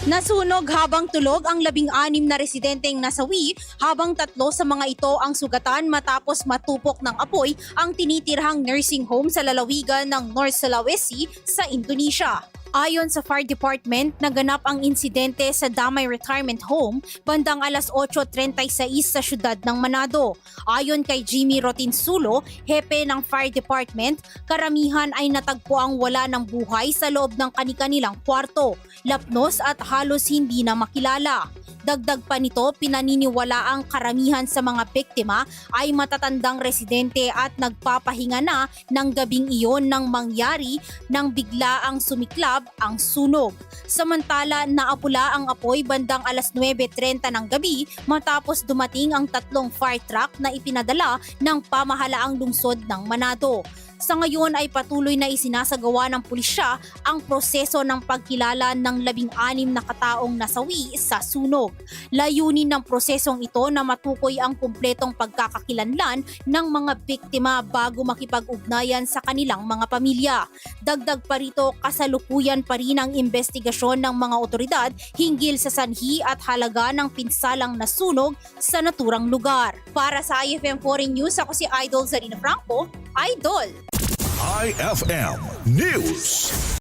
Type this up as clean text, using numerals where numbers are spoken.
Nasunog habang tulog ang 16 na residenteng nasawi habang 3 sa mga ito ang sugatan matapos matupok ng apoy ang tinitirhang nursing home sa lalawigan ng North Sulawesi sa Indonesia. Ayon sa Fire Department, naganap ang insidente sa Damay Retirement Home bandang alas 8:36 sa syudad ng Manado. Ayon kay Jimmy Rotinsulo, hepe ng Fire Department, karamihan ay natagpuang wala ng buhay sa loob ng kani-kanilang kwarto, lapnos at halos hindi na makilala. Dagdag pa nito, pinaniniwala ang karamihan sa mga biktima ay matatandang residente at nagpapahinga na ng gabing iyon nang mangyari nang bigla ang sumiklab ang sunog. Samantala, naapula ang apoy bandang alas 9:30 ng gabi matapos dumating ang 3 fire truck na ipinadala ng pamahalaang lungsod ng Manado. Sa ngayon ay patuloy na isinasagawa ng pulisya ang proseso ng pagkilala ng 16 na kataong nasawi sa sunog. Layunin ng prosesong ito na matukoy ang kumpletong pagkakakilanlan ng mga biktima bago makipag-ugnayan sa kanilang mga pamilya. Dagdag pa rito, kasalukuyan pa rin ang investigasyon ng mga otoridad hinggil sa sanhi at halaga ng pinsalang nasunog sa naturang lugar. Para sa IFM Foreign News, ako si Idol Zarina Franco, Idol! IFM News.